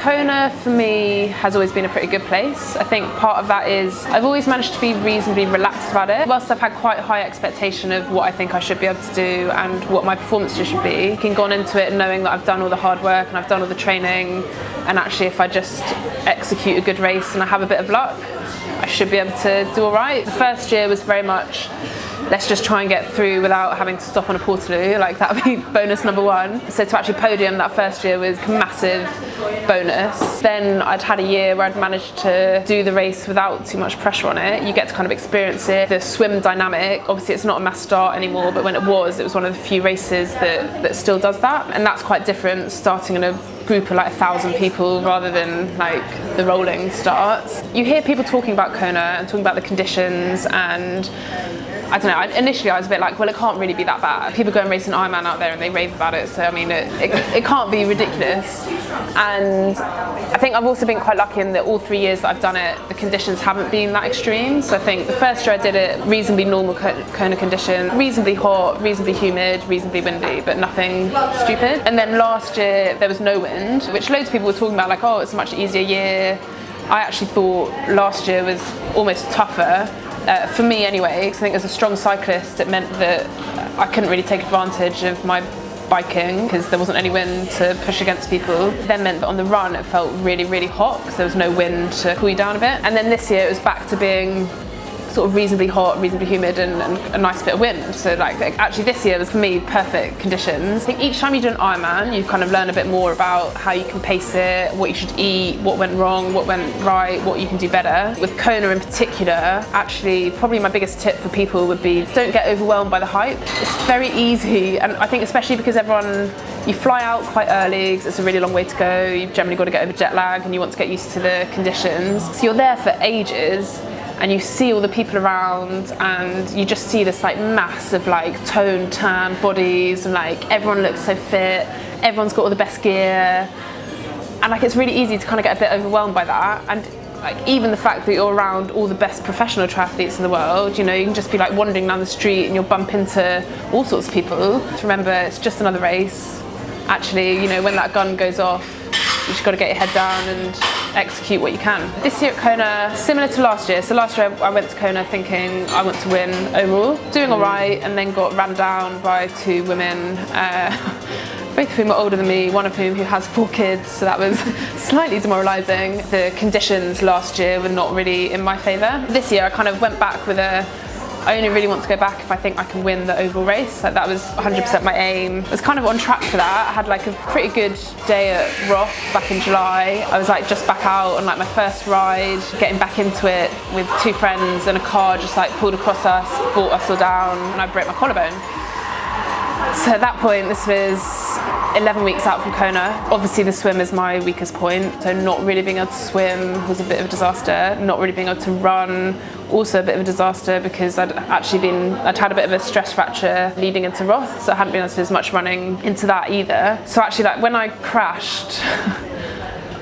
Kona for me has always been a pretty good place. I think part of that is I've always managed to be reasonably relaxed about it. Whilst I've had quite high expectation of what I think I should be able to do and what my performances should be, I've gone into it knowing that I've done all the hard work and I've done all the training, and actually if I just execute a good race and I have a bit of luck, I should be able to do all right. The first year was very much, let's just try and get through without having to stop on a Portaloo, like that would be bonus number one. So to actually podium that first year was a massive bonus. Then I'd had a year where I'd managed to do the race without too much pressure on it. You get to kind of experience it. The swim dynamic, obviously it's not a mass start anymore, but when it was one of the few races that still does that. And that's quite different, starting in a group of like 1,000 people rather than like the rolling starts. You hear people talking about Kona and talking about the conditions, and I don't know, initially I was a bit like, well, it can't really be that bad. People go and race an Ironman out there and they rave about it, so I mean, it can't be ridiculous. And I think I've also been quite lucky in that all 3 years that I've done it, the conditions haven't been that extreme. So I think the first year I did it, reasonably normal Kona condition, reasonably hot, reasonably humid, reasonably windy, but nothing stupid. And then last year there was no wind, which loads of people were talking about, like, oh, it's a much easier year. I actually thought last year was almost tougher. For me anyway, because I think as a strong cyclist it meant that I couldn't really take advantage of my biking because there wasn't any wind to push against people. Then meant that on the run it felt really, really hot because there was no wind to cool you down a bit. And then this year it was back to being sort of reasonably hot, reasonably humid, and a nice bit of wind. So like actually this year was for me perfect conditions. I think each time you do an Ironman you kind of learn a bit more about how you can pace it, what you should eat, what went wrong, what went right, what you can do better. With Kona in particular, actually probably my biggest tip for people would be don't get overwhelmed by the hype. It's very easy, and I think especially because you fly out quite early because it's a really long way to go. You've generally got to get over jet lag and you want to get used to the conditions. So you're there for ages and you see all the people around and you just see this like mass of like toned, tan bodies, and like everyone looks so fit, everyone's got all the best gear, and like it's really easy to kind of get a bit overwhelmed by that. And like even the fact that you're around all the best professional triathletes in the world, you know, you can just be like wandering down the street and you'll bump into all sorts of people. Remember, it's just another race. Actually, you know, when that gun goes off, you just got to get your head down and execute what you can. This year at Kona, similar to last year. So last year I went to Kona thinking I want to win overall, doing all right, and then got ran down by two women, both of whom are older than me, one of whom who has 4 kids, so that was slightly demoralising. The conditions last year were not really in my favour. This year I kind of went back with I only really want to go back if I think I can win the overall race. Like that was 100% my aim. I was kind of on track for that. I had like a pretty good day at Roth back in July. I was like just back out on like my first ride, getting back into it with 2 friends, and a car just like pulled across us, brought us all down, and I broke my collarbone. So at that point, this was 11 weeks out from Kona. Obviously the swim is my weakest point, so not really being able to swim was a bit of a disaster. Not really being able to run, also a bit of a disaster, because I'd had a bit of a stress fracture leading into Roth, so I hadn't been able to do as much running into that either. So actually like when I crashed,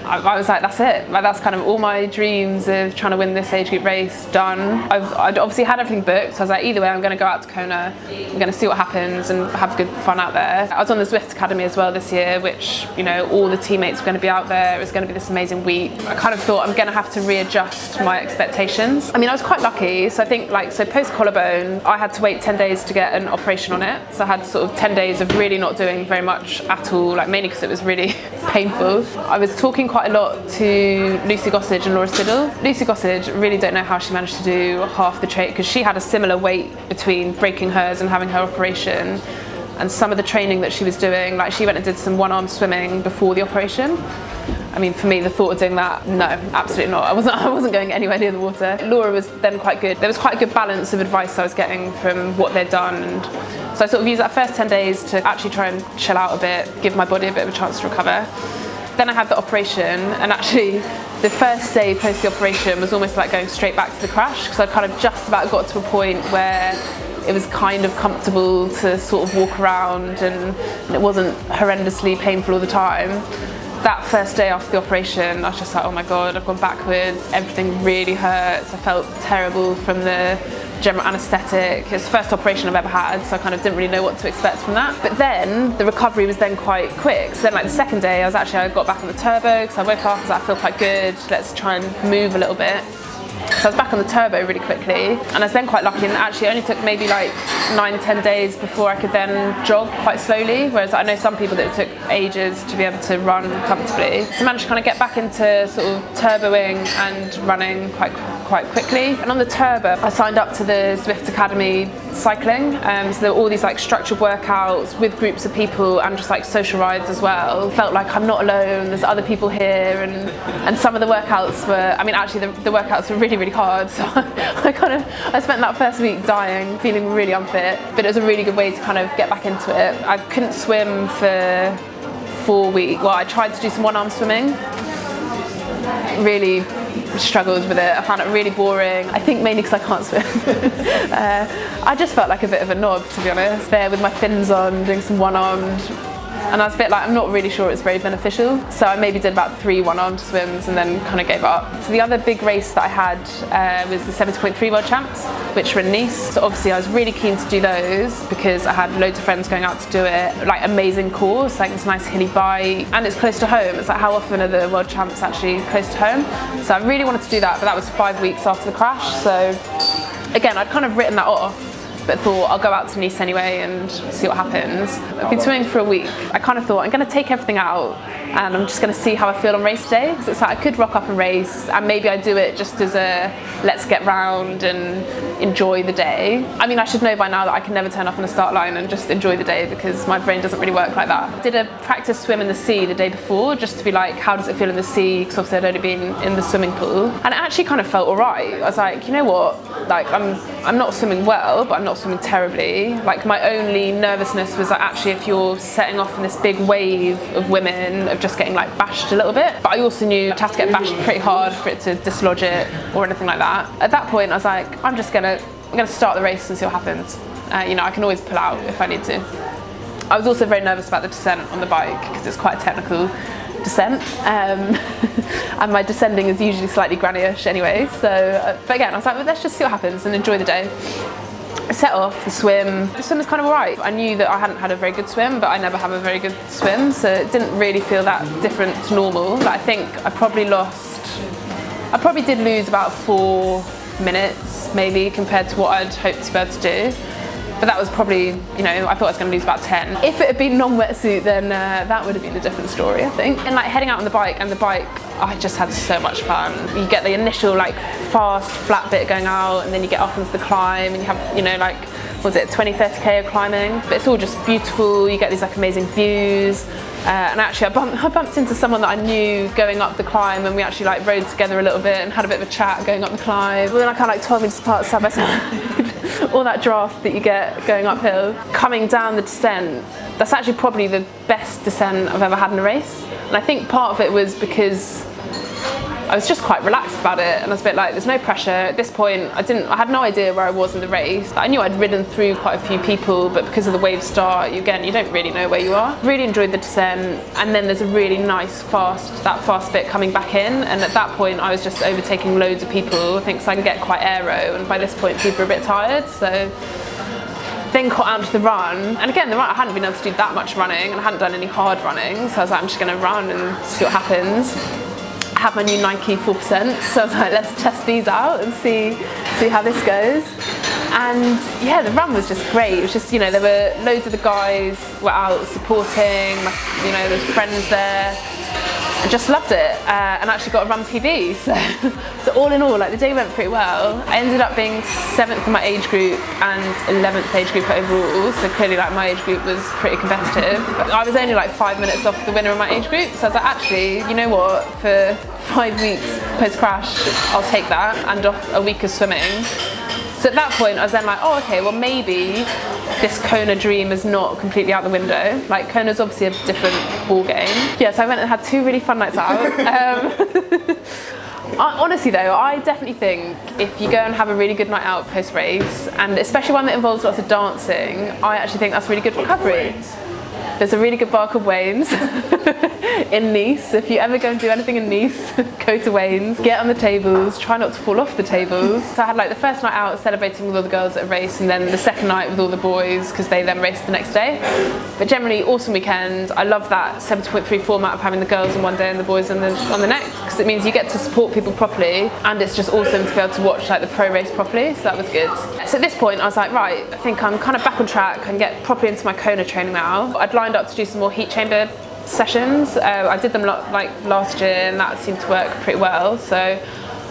I was like, that's it. Like, that's kind of all my dreams of trying to win this age group race done. I'd obviously had everything booked, so I was like, either way, I'm going to go out to Kona, I'm going to see what happens and have good fun out there. I was on the Zwift Academy as well this year, which, you know, all the teammates were going to be out there. It was going to be this amazing week. I kind of thought I'm going to have to readjust my expectations. I mean, I was quite lucky. So I think post collarbone, I had to wait 10 days to get an operation on it. So I had sort of 10 days of really not doing very much at all, like mainly because it was really painful. I was talking quite a lot to Lucy Gossage and Laura Siddle. Lucy Gossage, really don't know how she managed to do half the training, because she had a similar wait between breaking hers and having her operation, and some of the training that she was doing, like she went and did some one-arm swimming before the operation. I mean, for me, the thought of doing that, no, absolutely not. I wasn't going anywhere near the water. Laura was then quite good. There was quite a good balance of advice I was getting from what they'd done, and so I sort of used that first 10 days to actually try and chill out a bit, give my body a bit of a chance to recover. Then I had the operation, and actually the first day post the operation was almost like going straight back to the crash, because I kind of just about got to a point where it was kind of comfortable to sort of walk around and it wasn't horrendously painful all the time. That first day after the operation, I was just like, oh my God, I've gone backwards, everything really hurts. I felt terrible from the general anaesthetic. It's the first operation I've ever had, so I kind of didn't really know what to expect from that. But then the recovery was then quite quick. So then like the second day, I got back on the turbo because I woke up, I was like, I feel quite good, let's try and move a little bit. So I was back on the turbo really quickly, and I was then quite lucky, and actually it only took maybe like 9-10 days before I could then jog quite slowly, whereas I know some people that it took ages to be able to run comfortably. So I managed to kind of get back into sort of turboing and running quite quickly. And on the turbo, I signed up to the Zwift Academy cycling, so there were all these like structured workouts with groups of people and just like social rides as well. Felt like I'm not alone, there's other people here, and some of the workouts were, I mean actually the workouts were really hard, so I spent that first week dying, feeling really unfit, but it was a really good way to kind of get back into it. I couldn't swim for 4 weeks. Well, I tried to do some one-arm swimming, really struggled with it. I found it really boring, I think mainly because I can't swim. I just felt like a bit of a knob, to be honest, there with my fins on, doing some one-armed, and I was a bit like, I'm not really sure it's very beneficial. So I maybe did about 3 one-armed swims and then kind of gave up. So the other big race that I had was the 70.3 World Champs, which were in Nice. So obviously I was really keen to do those because I had loads of friends going out to do it. Like amazing course, like this nice hilly bike, and it's close to home. It's like, how often are the World Champs actually close to home? So I really wanted to do that, but that was 5 weeks after the crash. So again, I'd kind of written that off, but thought I'll go out to Nice anyway and see what happens. I've been swimming for a week. I kind of thought I'm going to take everything out and I'm just going to see how I feel on race day, because it's like I could rock up and race and maybe I do it just as a let's get round and enjoy the day. I mean, I should know by now that I can never turn up on the start line and just enjoy the day, because my brain doesn't really work like that. Did a practice swim in the sea the day before just to be like, how does it feel in the sea, because obviously I'd only been in the swimming pool, and it actually kind of felt alright. I was like, you know what, like I'm not swimming well, but I'm not swimming terribly. Like my only nervousness was that actually if you're setting off in this big wave of women of just getting like bashed a little bit, but I also knew I'd have to get bashed pretty hard for it to dislodge it or anything like that. At that point I was like, I'm gonna start the race and see what happens. You know, I can always pull out if I need to. I was also very nervous about the descent on the bike because it's quite a technical descent, and my descending is usually slightly granny-ish anyway, so but again I was like, well, let's just see what happens and enjoy the day. I set off the swim. The swim was kind of alright. I knew that I hadn't had a very good swim, but I never have a very good swim, so it didn't really feel that different to normal. Like, I think I probably did lose about 4 minutes maybe compared to what I'd hoped to be able to do. But that was probably, you know, I thought I was going to lose about 10. If it had been non-wetsuit, then that would have been a different story, I think. And like heading out on the bike, I just had so much fun. You get the initial like fast flat bit going out, and then you get up into the climb and you have, you know, like, was it 20-30k of climbing? But it's all just beautiful, you get these like amazing views. And actually I bumped into someone that I knew going up the climb, and we actually like rode together a little bit and had a bit of a chat going up the climb. Well, then I kind of like 12 meters apart side by side. All that draft that you get going uphill. Coming down the descent, that's actually probably the best descent I've ever had in a race. And I think part of it was because I was just quite relaxed about it, and I was a bit like, there's no pressure. At this point, I had no idea where I was in the race. I knew I'd ridden through quite a few people, but because of the wave start, you don't really know where you are. Really enjoyed the descent, and then there's a really nice fast bit coming back in, and at that point I was just overtaking loads of people, I think, so I can get quite aero, and by this point people are a bit tired, so then got out to the run, and again the run, I hadn't been able to do that much running, and I hadn't done any hard running, so I was like, I'm just going to run and see what happens. I had my new Nike 4%, so I was like, let's test these out and see how this goes. And yeah, the run was just great. It was just, you know, there were loads of the guys were out supporting, you know, there's friends there. I just loved it, and actually got a run PB, so all in all, like, the day went pretty well. I ended up being 7th in my age group and 11th age group overall, so clearly like my age group was pretty competitive. I was only like 5 minutes off the winner of my age group, so I was like, actually, you know what, for 5 weeks post-crash, I'll take that, and off a week of swimming. So at that point I was then like, oh okay, well maybe this Kona dream is not completely out the window. Like, Kona's obviously a different ball game. Yeah, so I went and had 2 really fun nights out. Honestly though, I definitely think if you go and have a really good night out post-race, and especially one that involves lots of dancing, I actually think that's really good recovery. There's a really good bar called Wayne's in Nice. If you ever go and do anything in Nice, go to Wayne's, get on the tables, try not to fall off the tables. So I had like the first night out celebrating with all the girls at a race, and then the second night with all the boys because they then raced the next day. But generally awesome weekend. I love that 70.3 format of having the girls on one day and the boys on the next, because it means you get to support people properly, and it's just awesome to be able to watch like the pro race properly, so that was good. So at this point I was like, right, I think I'm kind of back on track and get properly into my Kona training now. I'd lined up to do some more heat chamber sessions. I did them like last year and that seemed to work pretty well, so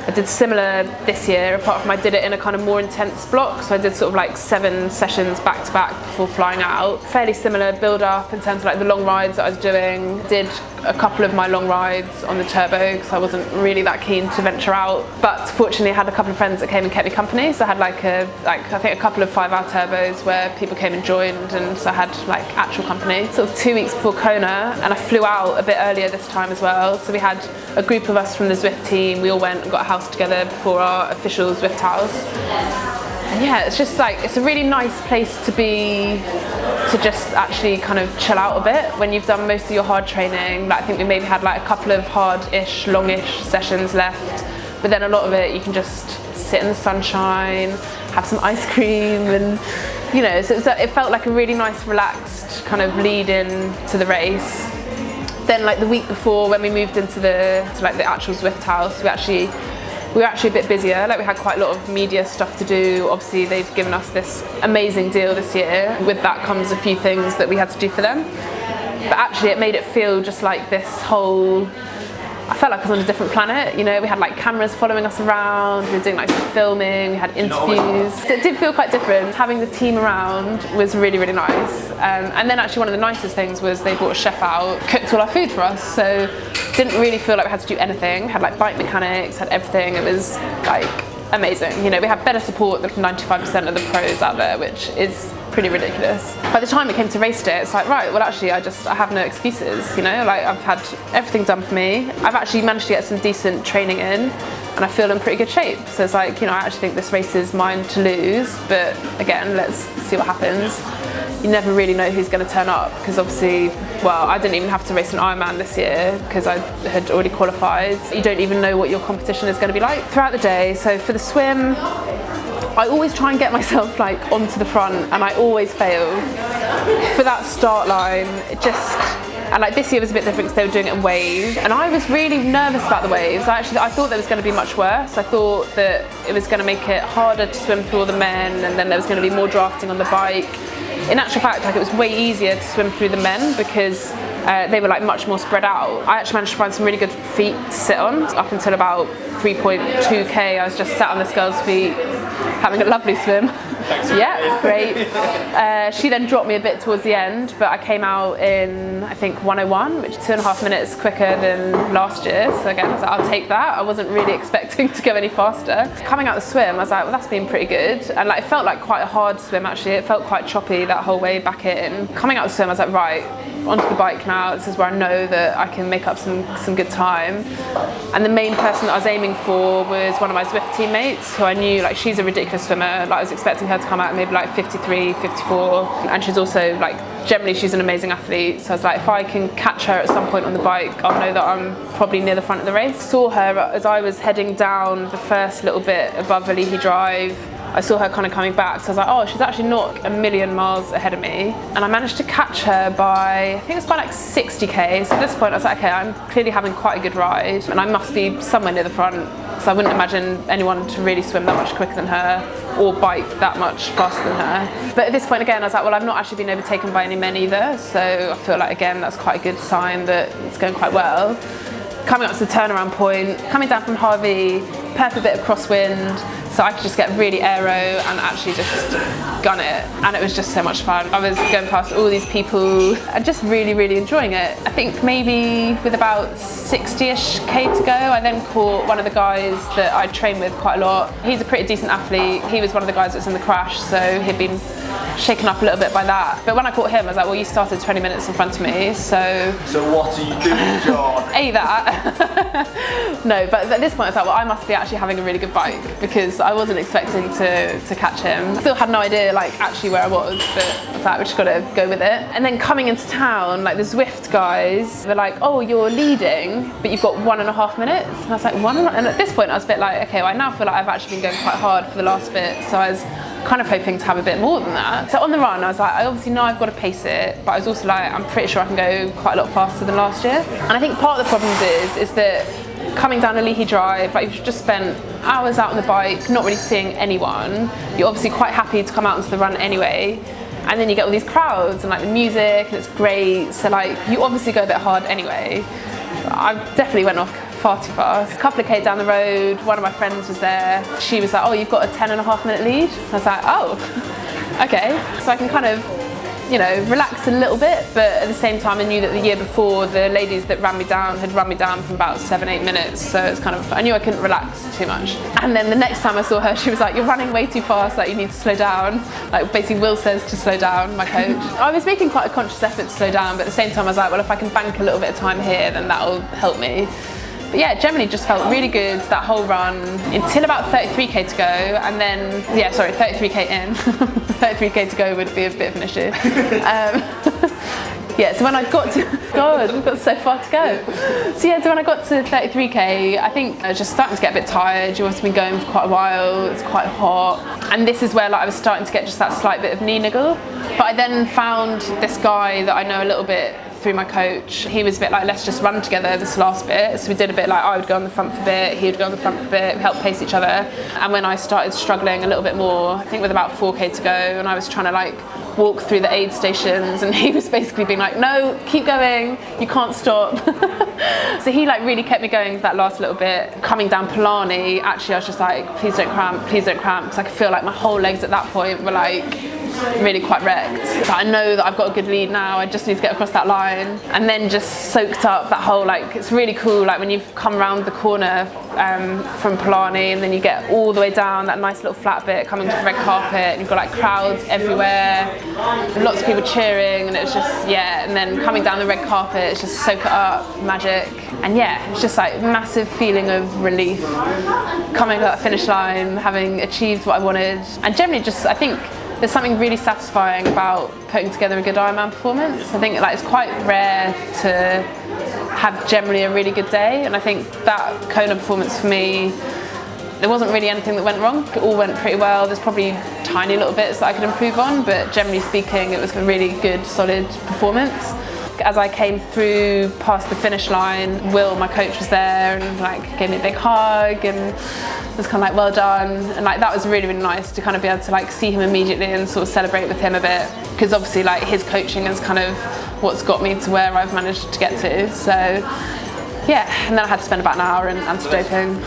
I did similar this year, apart from I did it in a kind of more intense block, so I did sort of like 7 sessions back to back before flying out. Fairly similar build up in terms of like the long rides that I was doing. Did a couple of my long rides on the turbo because I wasn't really that keen to venture out, but fortunately I had a couple of friends that came and kept me company, so I had I think a couple of 5-hour turbos where people came and joined, and so I had like actual company. Sort of 2 weeks before Kona, and I flew out a bit earlier this time as well, so we had a group of us from the Zwift team. We all went and got a house together before our official Zwift house. And yeah, it's just like, it's a really nice place to be, to just actually kind of chill out a bit when you've done most of your hard training. Like I think we maybe had like a couple of hard-ish, longish sessions left, but then a lot of it you can just sit in the sunshine, have some ice cream, and you know, so it felt like a really nice relaxed kind of lead in to the race. Then like the week before, when we moved into the actual Zwift house, we were actually a bit busier. Like we had quite a lot of media stuff to do. Obviously they've given us this amazing deal this year. With that comes a few things that we had to do for them. But actually it made it feel just like this whole, I felt like I was on a different planet, you know. We had like cameras following us around, we were doing like some filming, we had interviews. So it did feel quite different. Having the team around was really, really nice. And then actually one of the nicest things was they brought a chef out, cooked all our food for us, so didn't really feel like we had to do anything. We had like bike mechanics, had everything. It was like amazing. You know, we had better support than 95% of the pros out there, which is pretty ridiculous. By the time it came to race day, it's like, right, well actually I have no excuses, you know, like I've had everything done for me. I've actually managed to get some decent training in, and I feel in pretty good shape. So it's like, you know, I actually think this race is mine to lose, but again, let's see what happens. You never really know who's going to turn up, because obviously, well, I didn't even have to race an Ironman this year because I had already qualified. You don't even know what your competition is going to be like throughout the day. So for the swim, I always try and get myself like onto the front, and I always fail. For that start line, and like this year was a bit different because they were doing it in waves, and I was really nervous about the waves. I thought there was going to be much worse. I thought that it was going to make it harder to swim through all the men, and then there was going to be more drafting on the bike. In actual fact, like it was way easier to swim through the men because they were like much more spread out. I actually managed to find some really good feet to sit on. Up until about 3.2k, I was just sat on this girl's feet, having a lovely swim. Yeah, great. She then dropped me a bit towards the end, but I came out in, I think, 101, which is 2.5 minutes quicker than last year. So again, I was like, I'll take that. I wasn't really expecting to go any faster. Coming out the swim, I was like, well, that's been pretty good. And like, it felt like quite a hard swim, actually. It felt quite choppy that whole way back in. Coming out the swim, I was like, right, onto the bike now. This is where I know that I can make up some good time. And the main person that I was aiming for was one of my Zwift teammates, who I knew, like, she's a ridiculous swimmer. Like, I was expecting her to come out maybe like 53, 54, and she's also like, generally she's an amazing athlete. So I was like, if I can catch her at some point on the bike, I'll know that I'm probably near the front of the race. Saw her as I was heading down the first little bit above Alihi Drive. I saw her kind of coming back, so I was like, oh, she's actually not a million miles ahead of me. And I managed to catch her by, I think it was by like 60k. So at this point I was like, okay, I'm clearly having quite a good ride, and I must be somewhere near the front. So I wouldn't imagine anyone to really swim that much quicker than her or bike that much faster than her. But at this point again, I was like, well, I've not actually been overtaken by any men either. So I feel like, again, that's quite a good sign that it's going quite well. Coming up to the turnaround point, coming down from Harvey, perfect bit of crosswind, so I could just get really aero and actually just gun it, and it was just so much fun. I was going past all these people and just really, really enjoying it. I think maybe with about 60-ish K to go, I then caught one of the guys that I train with quite a lot. He's a pretty decent athlete. He was one of the guys that was in the crash, so he'd been shaken up a little bit by that. But when I caught him, I was like, well, you started 20 minutes in front of me, so... So what are you doing, John? A, that. No, but at this point I thought, well, I must be actually having a really good bike because I wasn't expecting to catch him. Still had no idea like actually where I was, but I was like, we just got to go with it. And then coming into town, like the Zwift guys, they're like, oh, you're leading, but you've got 1.5 minutes. And I was like, and at this point I was a bit like, okay, well, I now feel like I've actually been going quite hard for the last bit, so I was kind of hoping to have a bit more than that. So on the run, I was like, I obviously know I've got to pace it, but I was also like, I'm pretty sure I can go quite a lot faster than last year. And I think part of the problem is that coming down a Leahy Drive, like you've just spent hours out on the bike, not really seeing anyone. You're obviously quite happy to come out into the run anyway. And then you get all these crowds and like the music, and it's great. So like, you obviously go a bit hard anyway. I definitely went off far too fast. A couple of K down the road, one of my friends was there. She was like, oh, you've got a 10.5 minute lead. I was like, oh, okay. So I can kind of, you know, relax a little bit, but at the same time I knew that the year before the ladies that ran me down had run me down from about 7-8 minutes, so it's kind of, I knew I couldn't relax too much. And then the next time I saw her, she was like, you're running way too fast, like you need to slow down. Like basically Will says to slow down, my coach. I was making quite a conscious effort to slow down, but at the same time I was like, well, if I can bank a little bit of time here, then that'll help me. But yeah, generally just felt really good that whole run until about 33k to go, and then, yeah, sorry, 33k in. 33k to go would be a bit of an issue. Yeah, so when I got to, God, we've got so far to go. So yeah, so when I got to 33k, I think I was just starting to get a bit tired. You've obviously been going for quite a while, it's quite hot. And this is where like I was starting to get just that slight bit of knee niggle. But I then found this guy that I know a little bit through my coach. He was a bit like, let's just run together this last bit. So we did a bit like, I would go on the front for a bit, he would go on the front for a bit, we helped pace each other. And when I started struggling a little bit more, I think with about 4k to go, and I was trying to like walk through the aid stations, and he was basically being like, no, keep going, you can't stop. So he like really kept me going for that last little bit. Coming down Polani, actually I was just like, please don't cramp, because I could feel like my whole legs at that point were like really quite wrecked. But I know that I've got a good lead now, I just need to get across that line. And then just soaked up that whole, like, it's really cool, like when you've come around the corner from Polani, and then you get all the way down that nice little flat bit coming to the red carpet, and you've got like crowds everywhere, and lots of people cheering, and it was just, yeah, and then coming down the red carpet, it's just soak it up, magic. And yeah, it's just like massive feeling of relief coming to that finish line, having achieved what I wanted. And generally just, I think there's something really satisfying about putting together a good Ironman performance. I think like it's quite rare to have generally a really good day, and I think that Kona performance for me, there wasn't really anything that went wrong. It all went pretty well. There's probably tiny little bits that I could improve on, but generally speaking it was a really good, solid performance. As I came through past the finish line, Will, my coach, was there and like gave me a big hug and was kind of like, well done. And like that was really, really nice to kind of be able to like see him immediately and sort of celebrate with him a bit, because obviously like his coaching is kind of what's got me to where I've managed to get to. So yeah, and then I had to spend about an hour in anti-doping.